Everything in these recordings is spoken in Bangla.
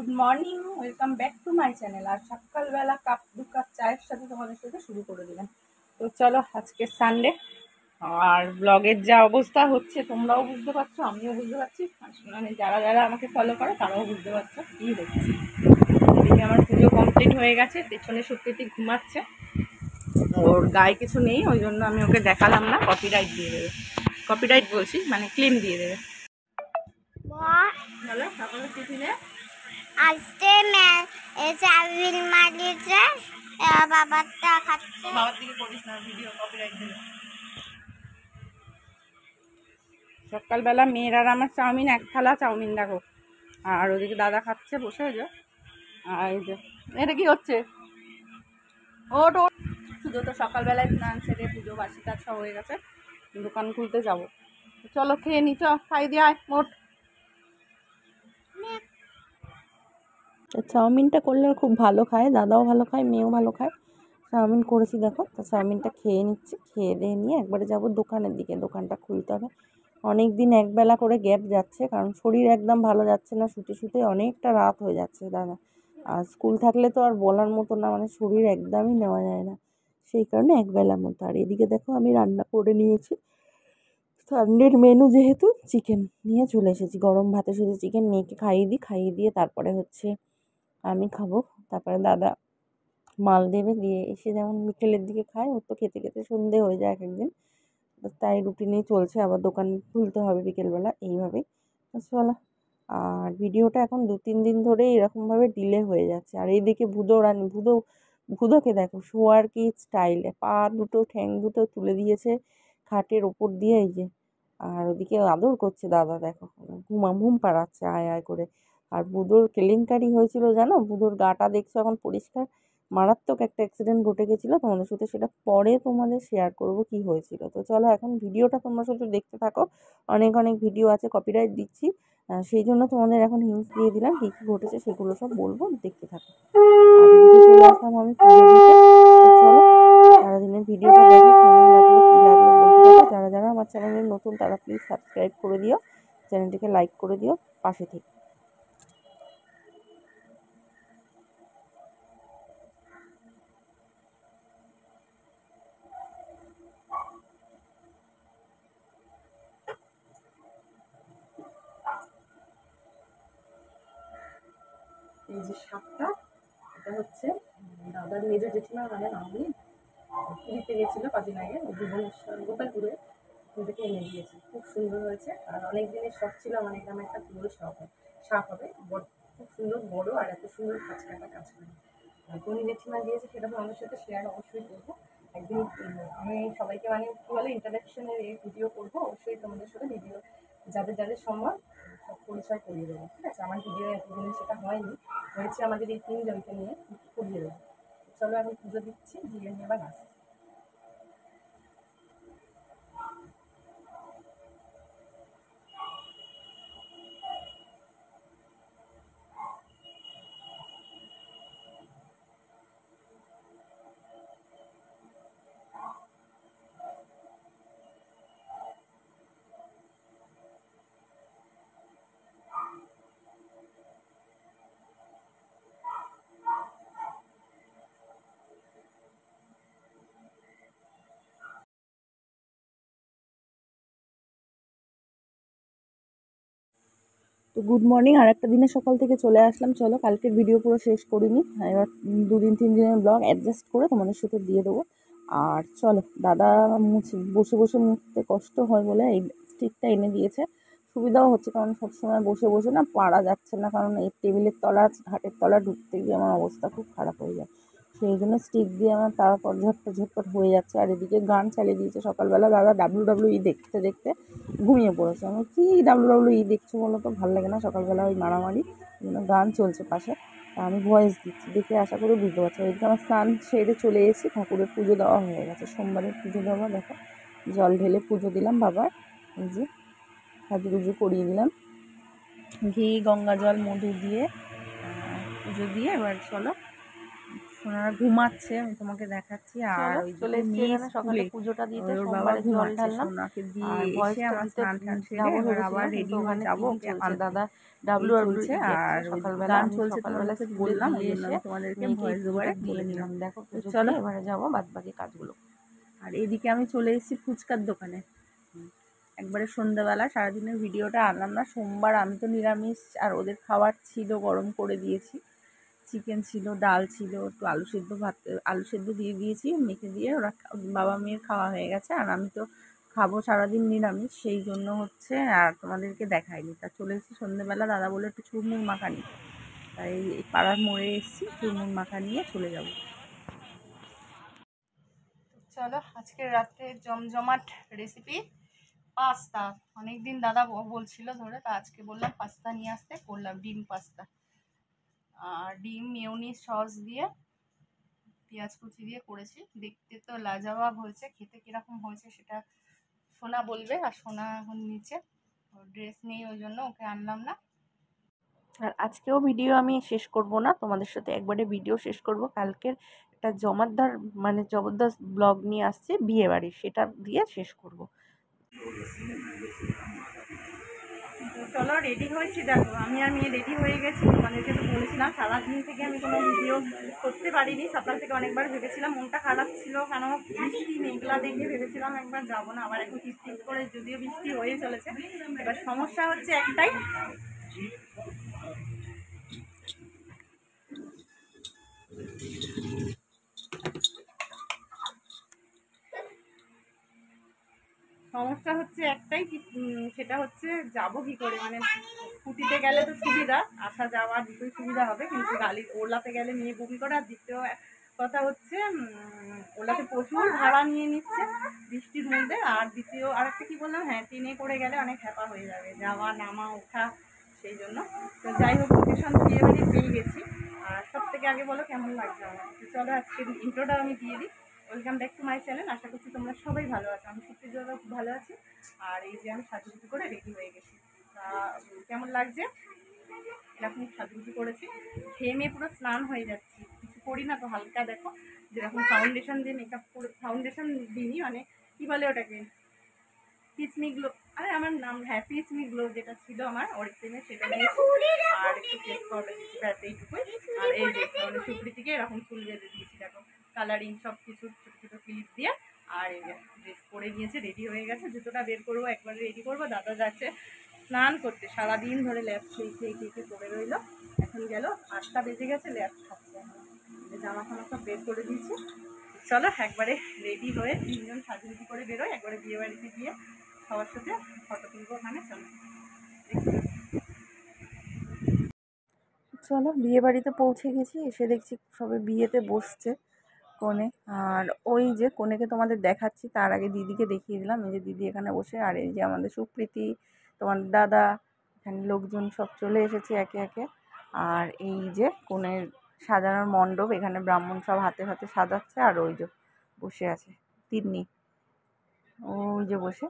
Good morning, welcome back to my channel. আর সকালবেলা দু কাপ চায়ের সাথে তোমাদের সাথে শুরু করে দিলাম। তো চলো, আজকে সানডে আর ব্লগের যা অবস্থা হচ্ছে তোমরাও বুঝতে পারছো, আমিও বুঝতে পারছি, মানে যারা যারা আমাকে ফলো করে তারাও বুঝতে পারছো কী হচ্ছে। এদিকে আমার পুজো কমপ্লিট হয়ে গেছে, পেছনে সত্যি ঘুমাচ্ছে, ওর গায়ে কিছু নেই, ওই জন্য আমি ওকে দেখালাম না, কপিরাইট দিয়ে দেবে। কপিরাইট বলছি মানে ক্লেম দিয়ে দেবে। চলো সকালে টিফিনে আজকে চাউমিন মারিয়েছে, বাবারটা খাচ্ছে। বাবার দিকে করিস না, ভিডিও কপিরাইট দেবে। সকালবেলা মেয়ের আর আমার চাউমিন, এক থালা চাউমিন দেখো, আর ওদিকে দাদা খাচ্ছে বসে। ওই যে আর এই যে এটা কি হচ্ছে, ওট ওট। পুজো তো সকালবেলায় স্নান সেরে পুজো বাসি কাজ সব হয়ে গেছে, দোকান খুলতে যাবো। চলো খেয়ে নি, খাই দিয়ে আয় মোট। চাউমিনটা করলে খুব ভালো খায়, দাদাও ভালো খায়, মেয়েও ভালো খায়। চাউমিন করেছি দেখো, তো চাউমিনটা খেয়ে নিচ্ছি, খেয়ে দিয়ে নিয়ে একবারে যাবো দোকানের দিকে, দোকানটা খুলতে হবে। অনেক দিন একবেলা করে গ্যাপ যাচ্ছে, কারণ শরীর একদম ভালো যাচ্ছে না, শুতে শুতে অনেকটা রাত হয়ে যাচ্ছে দাদা। আর স্কুল থাকলে তো আর বলার মতো না, মানে শরীর একদমই নেওয়া যায় না, সেই কারণে একবেলা মতো। আর এদিকে দেখো আমি রান্না করে নিয়েছি, সানডের মেনু যেহেতু চিকেন নিয়ে চলে এসেছি, গরম ভাতের সাথে চিকেন। মেয়েকে খাইয়ে দিয়ে তারপরে হচ্ছে আমি খাবো, তারপরে দাদা মাল দেবে, দিয়ে এসে যেমন বিকেলের দিকে খায়, ওর তো খেতে খেতে সন্ধে হয়ে যায় এক একদিন, তাই রুটিনেই চলছে। আবার দোকান খুলতে হবে বিকেলবেলা, এইভাবেই চলো। আর ভিডিওটা এখন 2-3 দিন ধরে এরকমভাবে ডিলে হয়ে যাচ্ছে। আর এইদিকে ভুদোকে দেখো শোয়ার কি স্টাইলে, পা দুটো ঠ্যাং দুটো তুলে দিয়েছে খাটের ওপর দিয়ে, এই যে। আর ওদিকে আদর করছে দাদা, দেখো ঘুম পাড়াচ্ছে আয় আয় করে। আর বুধোর কেলেঙ্কারি হয়েছিল জানো, বুধোর গাটা দেখছো এখন পরিষ্কার। মারাত্মক একটা অ্যাক্সিডেন্ট ঘটে গেছিলো, তোমাদের সাথে সেটা পরে তোমাদের শেয়ার করব কি হয়েছিল। তো চলো এখন ভিডিওটা তোমরা শুধু দেখতে থাকো, অনেক অনেক ভিডিও আছে, কপিরাইট দিচ্ছি, সেই জন্য তোমাদের এখন হিন্টস দিয়ে দিলাম, কী কী ঘটেছে সেগুলো সব বলবো, দেখতে থাকো। আর এদিকে চলে আসলাম আমি পুজো দিতে। তো চলো সারাদিনের ভিডিওটা দেখো, কেমন লাগলো কী লাগলো বলতে থাকো। যারা যারা আমার চ্যানেলে নতুন তারা প্লিজ সাবস্ক্রাইব করে দিও, চ্যানেলটিকে লাইক করে দিও, পাশে থেকে। এই যে শাকটা, এটা হচ্ছে দাদার মেজো জেঠিমা, মানে মামনি পুরীতে গেছিলো কদিন আগে, ভুবনেশ্বর গোপালপুরে, ওখান থেকে এনে দিয়েছে, খুব সুন্দর হয়েছে। আর অনেক দিনের শখ ছিল আমার, এরকম একটা পুরো শাক হবে, খুব সুন্দর বড়, আর এত সুন্দর কাঁচকাটা কাঁচকাটা। কোন জেঠিমা দিয়েছে সেটা তো আমাদের সাথে শেয়ার অবশ্যই করবো একদিন। আমি সবাইকে মানে কী বলে ইন্টারাকশনের ভিডিও করবো, অবশ্যই তোমাদের সাথে ভিডিও যাদের যাদের সম্ভব সব পরিচয় করিয়ে দেবো, ঠিক আছে। আমার ভিডিও এতদিনে সেটা হয়নি, হয়েছে আমাদের এই 3 জনকে নিয়ে, করিয়ে দেবো। চলো আমি পুজো দিচ্ছি, দিয়ে নিয়ে আবার আসছি। তো গুড মর্নিং, আর একটা দিনের সকাল থেকে চলে আসলাম। চলো কালকের ভিডিও পুরো শেষ করিনি, এবার 2-3 দিনের ব্লগ অ্যাডজাস্ট করে তোমাদের সাথে দিয়ে দেবো। আর চলো, দাদা বসে বসে মুছতে কষ্ট হয় বলে এই স্টিকটা এনে দিয়েছে, সুবিধাও হচ্ছে, কারণ সবসময় বসে বসে না পারা যাচ্ছে না, কারণ এই টেবিলের তলা ঘাটের তলা ঢুকতে গিয়ে আমার অবস্থা খুব খারাপ হয়ে যায়, সেই জন্য স্টিক দিয়ে আমার তারপর ঝটপট হয়ে যাচ্ছে। আর এদিকে গান চালিয়ে দিয়েছে সকালবেলা, দাদা WWE দেখতে দেখতে ঘুমিয়ে পড়েছে। আমি কি WWE দেখছো বলো তো, ভালো লাগে না সকালবেলা ওই মারামারি, গান চলছে পাশে, আমি ভয়েস দিচ্ছি, দেখে আশা করে বুঝতে পারছি। ওইদিকে আমার স্নান সেরে চলে এসেছি, ঠাকুরের পুজো দেওয়া হয়ে গেছে, সোমবারের পুজো দেওয়া, দেখো জল ঢেলে পুজো দিলাম বাবার, এই যে সাজুগুজু করিয়ে দিলাম, ঘি গঙ্গা জল মধু দিয়ে পুজো দিয়ে। এবার চলো ওনারা ঘুমাচ্ছে, আমি তোমাকে দেখাচ্ছি। আর ওই চলে এসেছি এখানে সকালে পুজোটা দিতে, সোমবারে জল ঢাললাম, আর ভয়েসটা দিতে যাবো ভেবেছিলাম, কিন্তু ওখানে টিভি চলছে, দাদা WWC আর সকালবেলা আমি সকালবেলা বললাম দিয়ে এসে মেয়েকে পুজোটা দিয়ে দিলাম। দেখো চলো এবারে যাবো বাদ বাকি কাজগুলো। আর এদিকে আমি চলে এসেছি ফুচকার দোকানে। একবারে সন্ধ্যাবেলা, সারাদিনের ভিডিওটা আনলাম না, সোমবার আমি তো নিরামিষ, আর ওদের খাবার ছিল গরম করে দিয়েছি, চিকেন ছিল, ডাল ছিল, একটু আলু সেদ্ধ ভাত, আলু সেদ্ধ দিয়ে দিয়েছি মেখে দিয়ে, ওরা বাবা মেয়ের খাওয়া হয়ে গেছে। আর আমি তো খাবো সারাদিন নিরামিষ, সেই জন্য হচ্ছে আর তোমাদেরকে দেখাইনি। তা চলে এসেছি সন্ধ্যেবেলা, দাদা বলে একটু চুরমুর মাখা নিই, তাই এই পাড়ার মোড়ে এসেছি, চুরমুর মাখা নিয়ে চলে যাব। চলো আজকের রাত্রে জমজমাট রেসিপি পাস্তা। অনেকদিন দাদা বলছিল ধরে, তা আজকে বললাম পাস্তা নিয়ে আসতে, করলাম ডিম পাস্তা। আর ডিম মেয়োনিজ সস দিয়ে পেঁয়াজ কুচি দিয়ে করেছি। দেখতে তো লাজবাব হয়েছে, খেতে কীরকম হয়েছে সেটা সোনা বলবে। আর সোনা এখন নিচে, ড্রেস নেই, ওই জন্য ওকে আনলাম না। আর আজকেও ভিডিও আমি শেষ করব না, তোমাদের সাথে একবারে ভিডিও শেষ করব। কালকের একটা জমাদ্দার মানে জবরদস্ত ব্লগ নিয়ে আসছে বিয়ে বাড়ির, সেটা দিয়ে শেষ করব। চলো রেডি হয়েছি, দেখো আমি আর মেয়ে রেডি হয়ে গেছি। তোমাদেরকে তো বলেছিলাম সারাদিন থেকে আমি কোনো ভিডিও করতে পারিনি, সকাল থেকে অনেকবার ভেবেছিলাম, মনটা খারাপ ছিল, কেন বৃষ্টি মেঘলা দেখে ভেবেছিলাম একবার যাবো না, আবার এখন টিপ করে যদিও বৃষ্টি হয়ে চলেছে। এবার সমস্যা হচ্ছে একটাই, সেটা হচ্ছে যাবো কি করে, মানে স্কুটিতে গেলে তো সুবিধা, আসা যাওয়া দুটোই সুবিধা হবে, কিন্তু ওলাতে গেলে মেয়ে বমি করে। আর দ্বিতীয় কথা হচ্ছে ওলাতে প্রচুর ভাড়া নিয়ে নিচ্ছে বৃষ্টির মধ্যে। আর দ্বিতীয় আরেকটা কি বললাম, হ্যাঁ ট্রেনে করে গেলে অনেক হ্যাপা হয়ে যাবে, যাওয়া নামা ওঠা, সেই জন্য। তো যাই হোক লোকেশন বিয়ে বাড়ি পেয়ে গেছি। আর সব থেকে আগে বলো কেমন লাগছে আমার। তো চলো আজকের ইন্ট্রোটা আমি দিয়ে দিই। Welcome back to my channel. আশা করছি তোমরা সবাই ভালো আছো, আমি সত্যি খুব ভালো আছি। আর এই যে আমি সাজুগুজু করে রেডি হয়ে গেছি, তা কেমন লাগছে, এরকম সাজুগুজু করেছি, ঘেমে পুরো স্নান হয়ে যাচ্ছি, কিছু করি না তো হালকা দেখো যেরকম ফাউন্ডেশন দিয়ে মেকআপ করে, ফাউন্ডেশন দিইনি, মানে কী বলে ওটাকে, পিচমি গ্লো, আরে আমার নাম, হ্যাঁ পিচমি গ্লো যেটা ছিল আমার অরিজিনাল সেটা দিয়েছি, আর একটু ফেস পাউডার দিয়েছি, ব্যাস এইটুকুই। আর এই যে মানে সুপ্রীতিকে এরকম ফুল বেঁধে দিয়েছি, দেখো কালারিং সব কিছু ছোটো ছোটো ক্লিপ দিয়ে। আর এই যে ড্রেস পরে নিয়েছে, রেডি হয়ে গেছে, জুতোটা বের করবো, একবার রেডি করবো। দাদা যাচ্ছে স্নান করতে, সারাদিন ধরে ল্যাব খেয়ে খেয়ে পড়ে রইলো, এখন গেল 8টা বেজে গেছে, ল্যাব খাচ্ছে, জামা খানা সব বের করে দিয়েছি। চলো একবারে রেডি হয়ে তিনজন সাজুগুজু করে বেরোয়, একবারে বিয়ে বাড়িতে গিয়ে সবার সাথে ফটো তুলবো ওখানে। চলো বিয়ে বাড়িতে পৌঁছে গেছি, এসে দেখছি সবে বিয়েতে বসছে কনে। আর ওই যে কনেকে তোমাদের দেখাচ্ছি, তার আগে দিদিকে দেখিয়ে দিলাম, এই যে দিদি এখানে বসে। আর এই যে আমাদের সুপ্রীতি, তোমার দাদা, এখানে লোকজন সব চলে এসেছে একে একে। আর এই যে কনের সাজানোর মণ্ডপ, এখানে ব্রাহ্মণ সব হাতে হাতে সাজাচ্ছে। আর ওই যে বসে আছে তিন্নি, ওই যে বসে,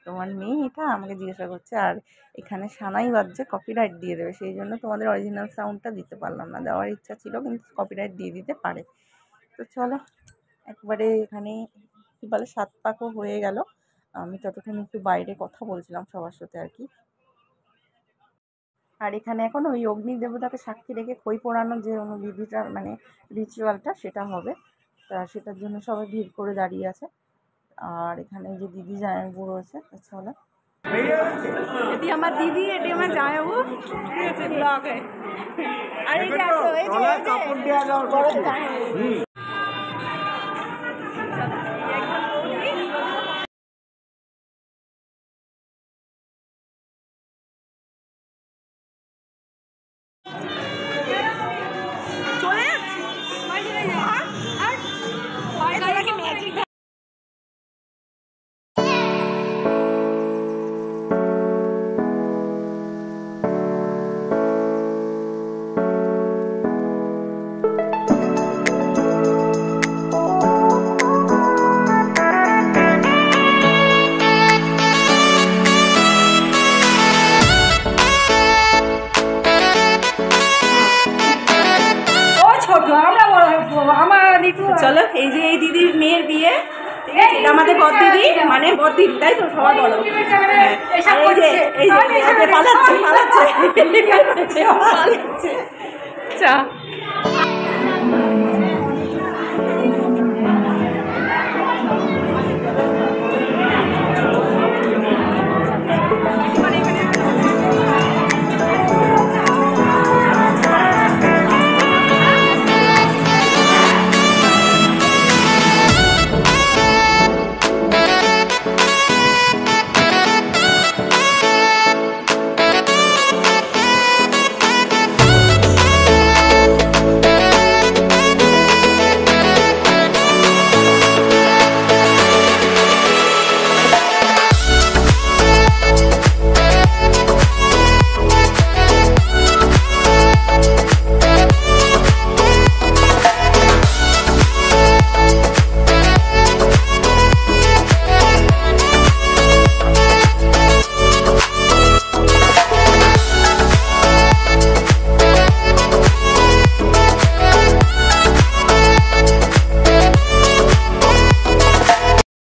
তোমার মেয়ে এটা আমাকে জিজ্ঞাসা করছে। আর এখানে সানাই বাজছে, কপিরাইট দিয়ে দেবে, সেই জন্য তোমাদের অরিজিনাল সাউন্ডটা দিতে পারলাম না, দেওয়ার ইচ্ছা ছিল কিন্তু কপিরাইট দিয়ে দিতে পারে। তো চলো একবারে এখানে কী বলে 7 পাকও হয়ে গেল, আমি ততক্ষণ একটু বাইরে কথা বলছিলাম সবার সাথে আর কি। আর এখানে এখন ওই অগ্নি দেবতাকে সাক্ষী রেখে খই পোড়ানোর যে অনুবিধিটা মানে রিচুয়ালটা সেটা হবে, তা সেটার জন্য সবাই ভিড় করে দাঁড়িয়ে আছে। আর এখানে যে দিদি জামাইবাবু রয়েছে, চলো এটি আমার দিদি, এটি আমার জামাইবাবু, ঠিক আছে ব্লগে। আর এই যে চলে যাচ্ছি। চলো এই যে এই দিদির মেয়ের বিয়ে, ঠিক আছে, এটা আমাদের বড়দিদি, মানে বড়দিদি, তাই তো সবাই বলো। এই যে পালাচ্ছে চা